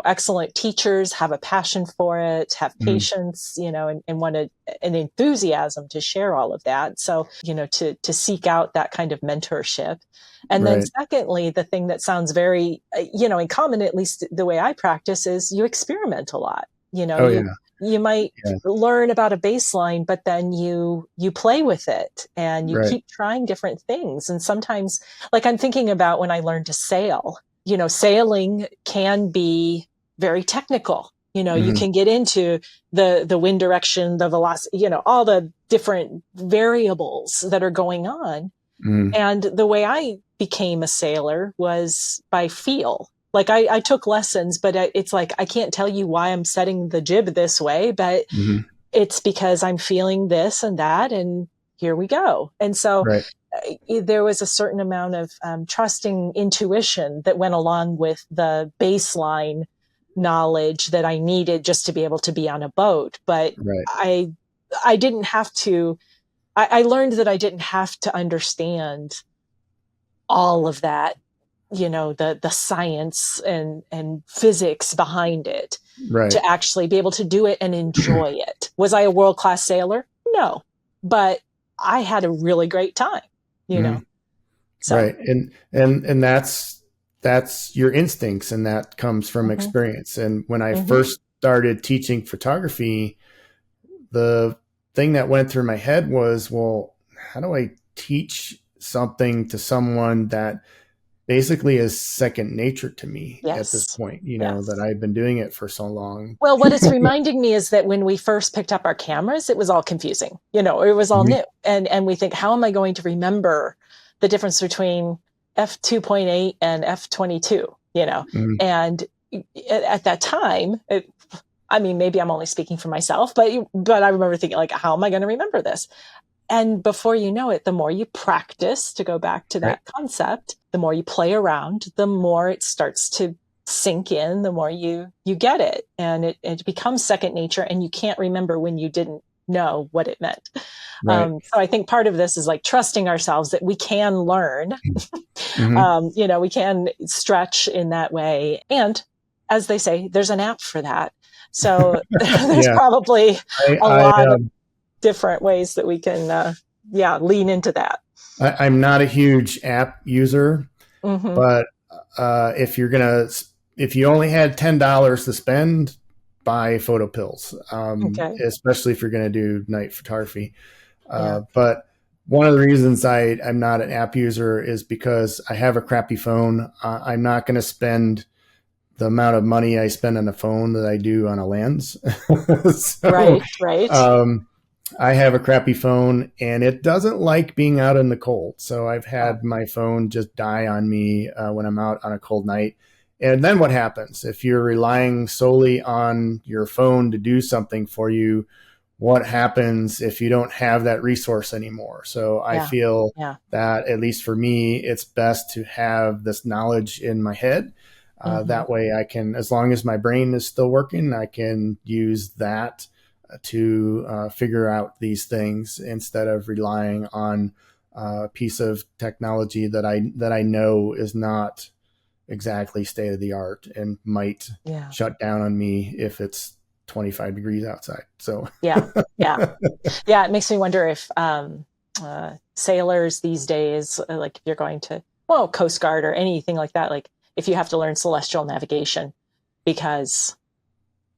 excellent teachers, have a passion for it, have Mhm. patience, and want an enthusiasm to share all of that. So, to seek out that kind of mentorship. And then Right. secondly, the thing that sounds very, in common, at least the way I practice, is you experiment a lot. Oh, You might yeah. learn about a baseline, but then you play with it and you Right. keep trying different things. And sometimes, like, I'm thinking about when I learned to sail. Sailing can be very technical. You Mhm. can get into the wind direction, the velocity, all the different variables that are going on. Mhm. And the way I became a sailor was by feel. Like, I took lessons, but it's like I can't tell you why I'm setting the jib this way, but Mhm. it's because I'm feeling this and that, and here we go. And so Right. there was a certain amount of trusting intuition that went along with the baseline knowledge that I needed just to be able to be on a boat. But Right. I, I didn't have to. I learned that I didn't have to understand all of that, the science and physics behind it, Right. to actually be able to do it and enjoy it. Was I a world class sailor? No, but I had a really great time, you know. Mhm. So, Right. And that's your instincts, and that comes from hmm experience. And when I hmm first started teaching photography, the thing that went through my head was, well, how do I teach something to someone that basically is second nature to me at this yes, point, that yes. I've been doing it for so long. Well, what it's reminding me is that when we first picked up our cameras, it was all confusing. It was all Mhm. new, and we think, how am I going to remember the difference between f2.8 and f22? Mhm. And at that time, I mean, maybe I'm only speaking for myself, but I remember thinking, like, how am I going to remember this? And before you know it, the more you practice, to go back to Right. that concept, the more you play around, the more it starts to sink in, the more you get it. And it becomes second nature, and you can't remember when you didn't know what it meant. Right. So I think part of this is like trusting ourselves that we can learn, Mhm. we can stretch in that way. And as they say, there's an app for that. So there's Yeah. probably I, a I lot of different ways that we can, lean into that. I'm not a huge app user, Hmm. but if you only had $10 to spend, buy photo pills, Okay. especially if you're gonna do night photography. Yeah. But one of the reasons I'm not an app user is because I have a crappy phone. I'm not going to spend the amount of money I spend on a phone that I do on a lens. So Right. Right. um, I have a crappy phone, and it doesn't like being out in the cold. So I've Oh, had my phone just die on me when I'm out on a cold night. And then what happens if you're relying solely on your phone to do something for you? What happens if you don't have that resource anymore? So I yeah. feel Yeah. that, at least for me, it's best to have this knowledge in my head. Hmm. That way I can, as long as my brain is still working, I can use that to figure out these things instead of relying on a piece of technology that I know is not exactly state of the art and might Yeah. shut down on me if it's 25 degrees outside. So Yeah. Yeah. Yeah. It makes me wonder if sailors these days, like if you're going to, well, Coast Guard or anything like that, like if you have to learn celestial navigation, because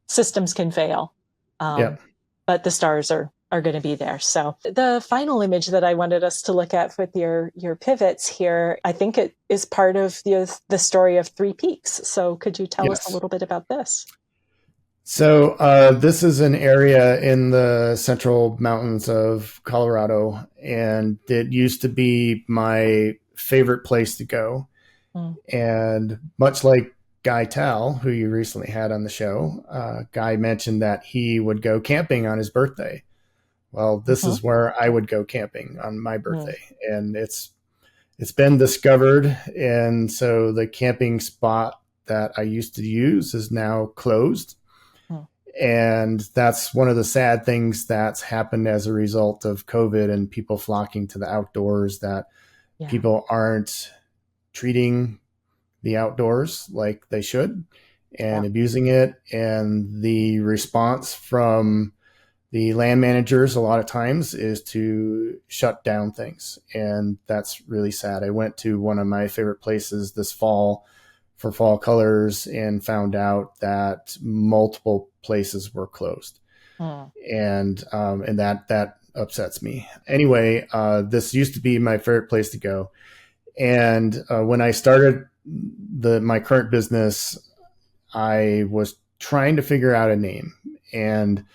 systems can fail. yeah. Um, but the stars are going to be there. So the final image that I wanted us to look at with your pivots here, I think it is part of the story of Three Peaks. So could you tell us a Yes. little bit about this? So this is an area in the central mountains of Colorado, and it used to be my favorite place to go. Mm, And much like Guy Tal, who you recently had on the show, Guy mentioned that he would go camping on his birthday. Well, this hmm is where I would go camping on my mm, birthday, and it's it's been discovered. And so the camping spot that I used to use is now closed. Hmm. And that's one of the sad things that's happened as a result of COVID and people flocking to the outdoors, that Yeah. people aren't treating the outdoors like they should Yeah. and abusing it. And the response from the land managers a lot of times is to shut down things. And that's really sad. I went to one of my favorite places this fall for fall colors and found out that multiple places were closed. Hmm. And that upsets me. Anyway, this used to be my favorite place to go. And when I started my current business, I was trying to figure out a name, and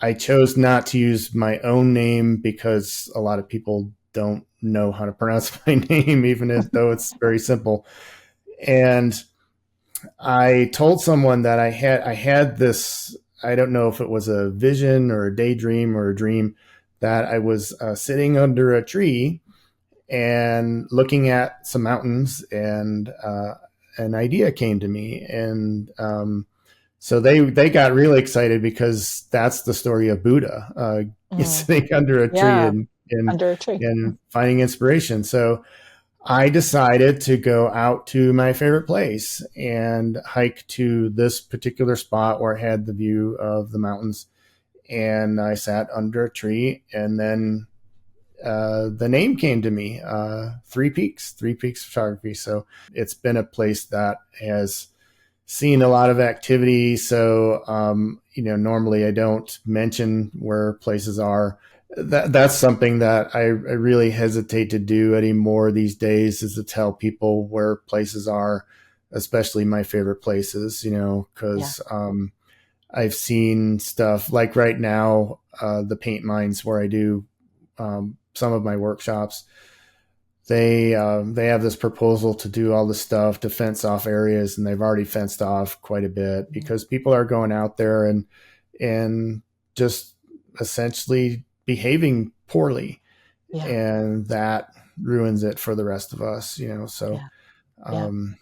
I chose not to use my own name because a lot of people don't know how to pronounce my name, even though it's very simple. And I told someone that I had this. I don't know if it was a vision or a daydream or a dream, that I was sitting under a tree and looking at some mountains, and an idea came to me. And so they got really excited, because that's the story of Buddha, Hmm. sitting under a tree Yeah. and Under a tree. and finding inspiration. So I decided to go out to my favorite place and hike to this particular spot where I had the view of the mountains. And I sat under a tree, and then the name came to me, Three Peaks Photography. So it's been a place that has seen a lot of activity. So, normally I don't mention where places are. That's something that I really hesitate to do anymore these days, is to tell people where places are, especially my favorite places, Yeah. because I've seen stuff like right now, the paint mines where I do some of my workshops. They have this proposal to do all this stuff to fence off areas, and they've already fenced off quite a bit, Mhm. because people are going out there and just essentially behaving poorly, Yeah. and that ruins it for the rest of us. So Yeah. Yeah. um,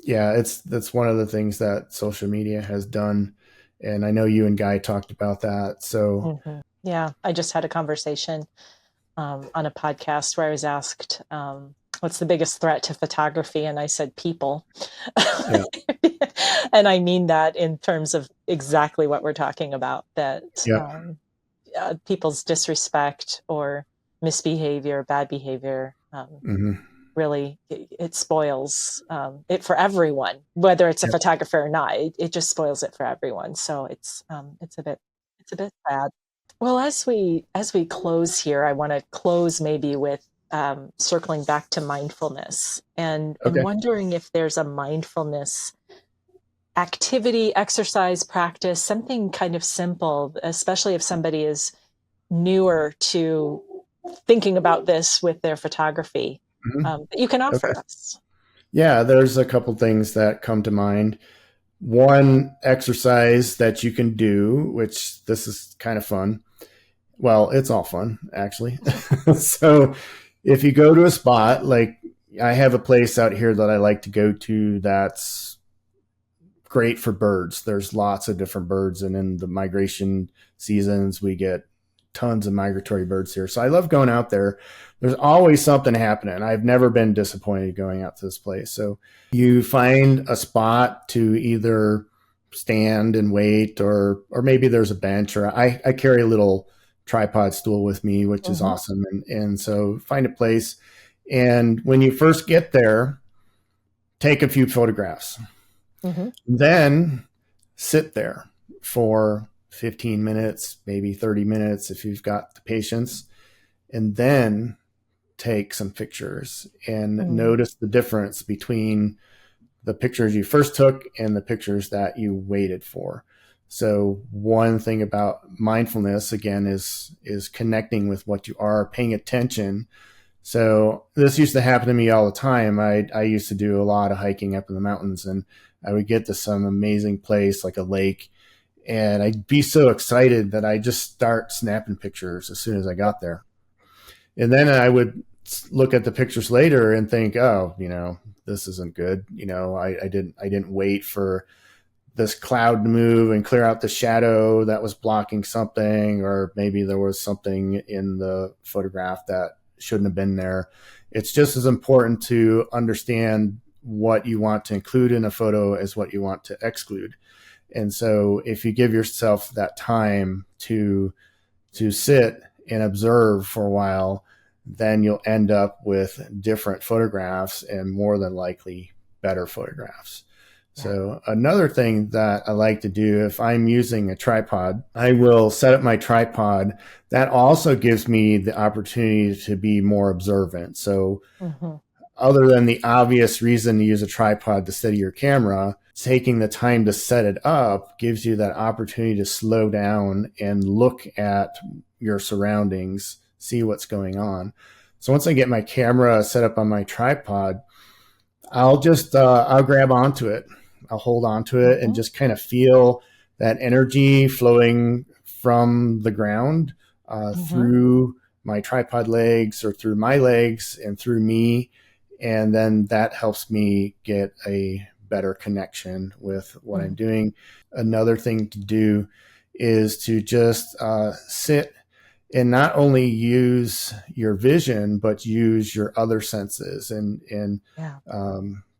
yeah, that's one of the things that social media has done, and I know you and Guy talked about that. So Yeah. I just had a conversation on a podcast where I was asked, what's the biggest threat to photography? And I said, people. yeah, And I mean that in terms of exactly what we're talking about, that yeah, people's disrespect or misbehavior, bad behavior, hmm, really, it spoils it for everyone, whether it's a yeah, photographer or not. It just spoils it for everyone. So it's a bit sad. Well, as we close here, I want to close maybe with circling back to mindfulness, and okay. wondering if there's a mindfulness activity, exercise, practice, something kind of simple, especially if somebody is newer to thinking about this with their photography, Hmm. that you can Okay. offer us. Yeah, there's a couple things that come to mind. One exercise that you can do, which this is kind of fun. Well, it's all fun, actually. So if you go to a spot, like I have a place out here that I like to go to that's great for birds. There's lots of different birds, and in the migration seasons, we get tons of migratory birds here. So I love going out there. There's always something happening. I've never been disappointed going out to this place. So you find a spot to either stand and wait, or maybe there's a bench, or I carry a little tripod stool with me, which is Hmm. awesome. And so find a place. And when you first get there, take a few photographs. Hmm. Then sit there for 15 minutes, maybe 30 minutes if you've got the patience, and then take some pictures and Mm. notice the difference between the pictures you first took and the pictures that you waited for. So one thing about mindfulness again is connecting with what you are, paying attention. So this used to happen to me all the time. I used to do a lot of hiking up in the mountains, and I would get to some amazing place like a lake, and I'd be so excited that I just start snapping pictures as soon as I got there. And then I would look at the pictures later and think, oh, this isn't good. I didn't wait for this cloud to move and clear out the shadow that was blocking something, or maybe there was something in the photograph that shouldn't have been there. It's just as important to understand what you want to include in a photo as what you want to exclude. And so if you give yourself that time to sit and observe for a while, then you'll end up with different photographs and more than likely better photographs. Yeah. So another thing that I like to do, if I'm using a tripod, I will set up my tripod. That also gives me the opportunity to be more observant. So other than the obvious reason to use a tripod to steady your camera, taking the time to set it up gives you that opportunity to slow down and look at your surroundings, see what's going on. So once I get my camera set up on my tripod, I'll grab onto it. I'll hold onto it and just kind of feel that energy flowing from the ground through my tripod legs, or through my legs and through me. And then that helps me get a better connection with what I'm doing. Another thing to do is to just sit and not only use your vision, but use your other senses and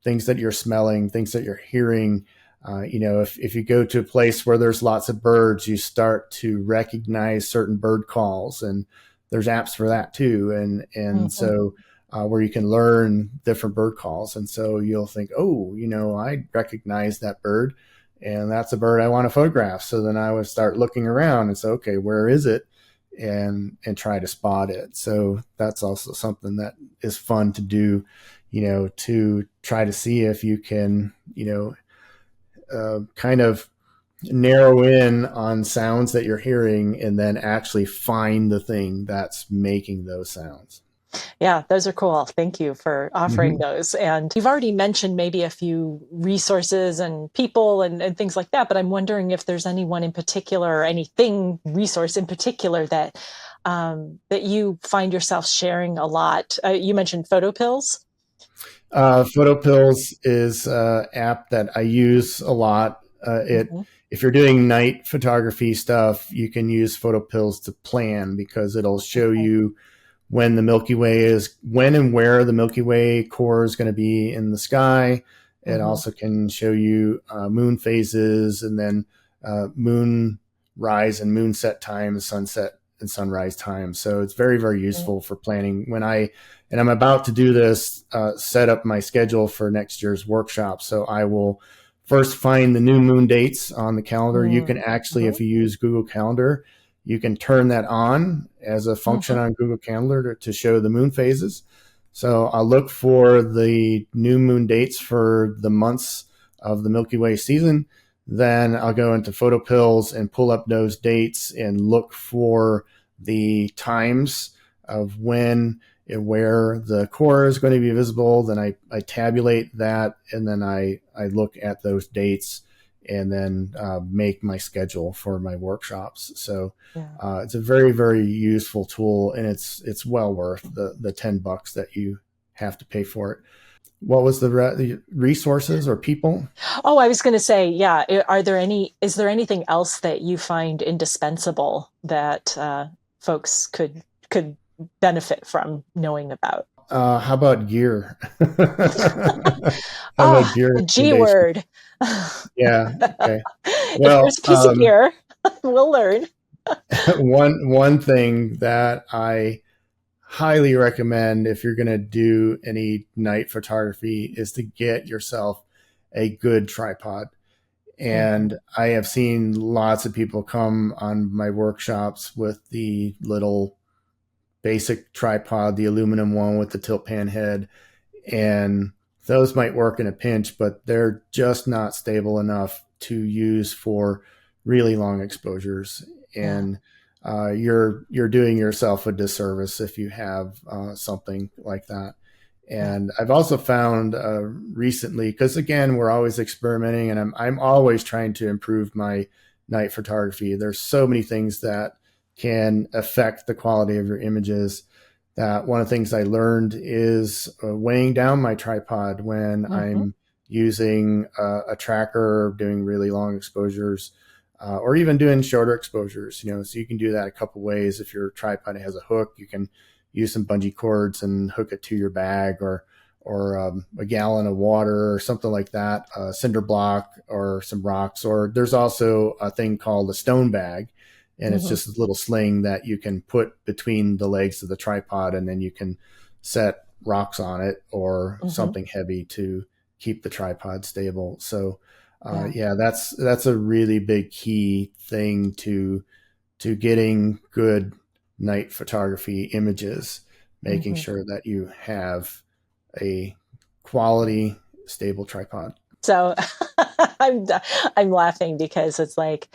things that you're smelling, things that you're hearing. If you go to a place where there's lots of birds, you start to recognize certain bird calls, and there's apps for that too. And so where you can learn different bird calls. And so you'll think, oh, I recognize that bird, and that's a bird I want to photograph. So then I would start looking around and say, okay, where is it? And try to spot it. So that's also something that is fun to do, to try to see if you can, kind of narrow in on sounds that you're hearing and then actually find the thing that's making those sounds. Yeah, those are cool. Thank you for offering those. And you've already mentioned maybe a few resources and people and things like that, but I'm wondering if there's anyone in particular or resource in particular that that you find yourself sharing a lot. You mentioned Photo Pills. Photo Pills is an app that I use a lot. If you're doing night photography stuff, you can use Photo Pills to plan, because it'll show you when the Milky Way when and where the Milky Way core is going to be in the sky. It also can show you moon phases, and then moon rise and moon set time, sunset and sunrise time. So it's very, very useful for planning. And I'm about to do this, set up my schedule for next year's workshop. So I will first find the new moon dates on the calendar. You can actually, if you use Google Calendar, you can turn that on as a function on Google Calendar to show the moon phases. So I'll look for the new moon dates for the months of the Milky Way season. Then I'll go into Photo Pills and pull up those dates and look for the times of when and where the core is going to be visible. Then I tabulate that, and then I look at those dates and then make my schedule for my workshops. So it's a very, very useful tool, and it's well worth the $10 that you have to pay for it. What was the resources or people? Oh, I was going to say, yeah. Is there anything else that you find indispensable that folks could benefit from knowing about? How about gear? How about gear? The G word. Yeah. Okay. If Well, there's a piece of gear, we'll learn. one thing that I highly recommend if you're going to do any night photography is to get yourself a good tripod. And I have seen lots of people come on my workshops with the little basic tripod, the aluminum one with the tilt pan head. And those might work in a pinch, but they're just not stable enough to use for really long exposures. And you're doing yourself a disservice if you have something like that. And I've also found recently, because again, we're always experimenting, and I'm always trying to improve my night photography. There's so many things that can affect the quality of your images. that one of the things I learned is weighing down my tripod when Mm-hmm. I'm using a tracker, doing really long exposures, or even doing shorter exposures. So you can do that a couple ways. If your tripod has a hook, you can use some bungee cords and hook it to your bag, or a gallon of water or something like that, a cinder block or some rocks. Or there's also a thing called a stone bag, and it's Mm-hmm. just a little sling that you can put between the legs of the tripod, and then you can set rocks on it or Mm-hmm. something heavy to keep the tripod stable. So Yeah. yeah, that's a really big key thing to getting good night photography images, making Mm-hmm. sure that you have a quality stable tripod. So I'm I'm laughing because it's like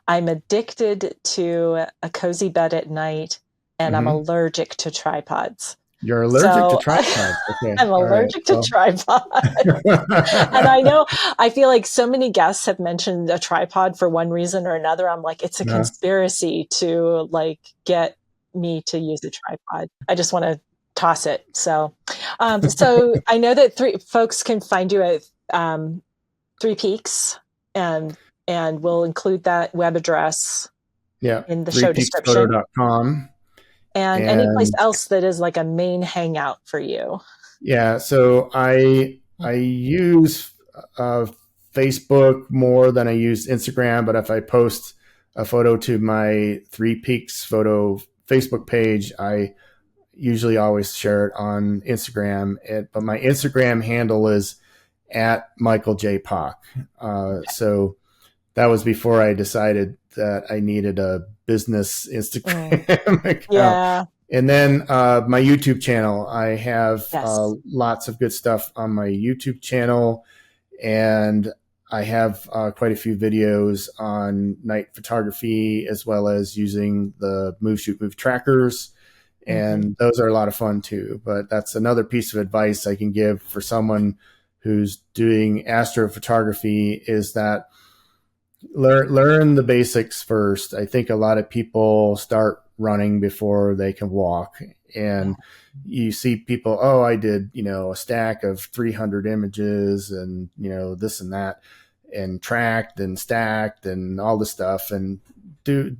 I'm addicted to a cozy bed at night, and I'm Mm-hmm. allergic to tripods. You're allergic to So tripods. Okay. I'm All right. allergic to Well, tripods. And I know, I feel like so many guests have mentioned a tripod for one reason or another. I'm like, it's a uh, conspiracy to like get me to use a tripod. I just want to toss it. So I know that three folks can find you at Three Peaks, and we'll include that web address yeah, in the show description. threepeaksphoto.com. And any place And else that is like a main hangout for you. yeah, so I use uh, Facebook more than I use Instagram, but if I post a photo to my Three Peaks photo Facebook page, I usually always share it on Instagram. But my Instagram handle is at Michael J. Pach. So that was before I decided that I needed a business Mm, Instagram account. yeah. And then my YouTube channel. I have Yes. lots of good stuff on my YouTube channel, and I have quite a few videos on night photography as well as using the Move Shoot Move trackers. Mm-hmm. And those are a lot of fun too. But that's another piece of advice I can give for someone who's doing astrophotography is that learn the basics first. I think a lot of people start running before they can walk, Yeah. and you see people, oh, I did, a stack of 300 images and, this and that, and tracked and stacked and all the stuff, and do,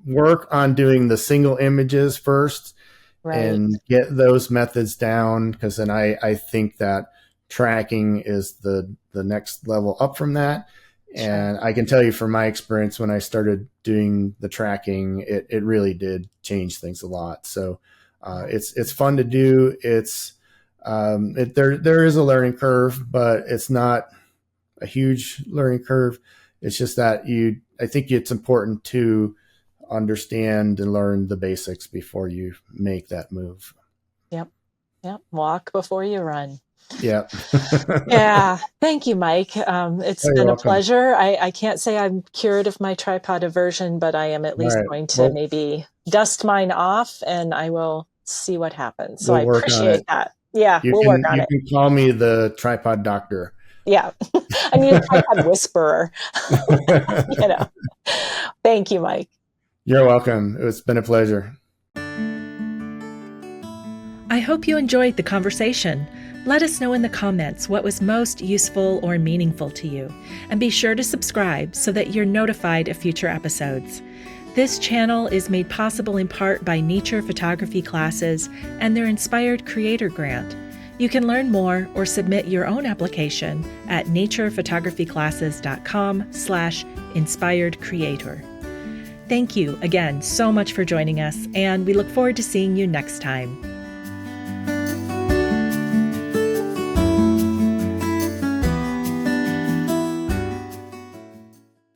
work on doing the single images first Right. and get those methods down. Cause then I think that tracking is the next level up from that. Sure. And I can tell you from my experience, when I started doing the tracking, it really did change things a lot. So Yeah. it's fun to do. There is a learning curve, but it's not a huge learning curve. It's just that I think it's important to understand and learn the basics before you make that move. Yep. Yep. Walk before you run. Yeah. Yeah. Thank you, Mike. It's Oh, you're been a welcome. pleasure. I can't say I'm cured of my tripod aversion, but I am at All least right. going to Well, maybe dust mine off, and I will see what happens. So I we'll work on appreciate it. that. Yeah, You we'll work can on you it. can call me the tripod doctor. Yeah. I need a tripod whisperer, you know. Thank you, Mike. You're welcome. It's been a pleasure. I hope you enjoyed the conversation. Let us know in the comments what was most useful or meaningful to you, and be sure to subscribe so that you're notified of future episodes. This channel is made possible in part by Nature Photography classes and their Inspired Creator Grant. You can learn more or submit your own application at naturephotographyclasses.com/inspiredcreator. Thank you again so much for joining us, and we look forward to seeing you next time.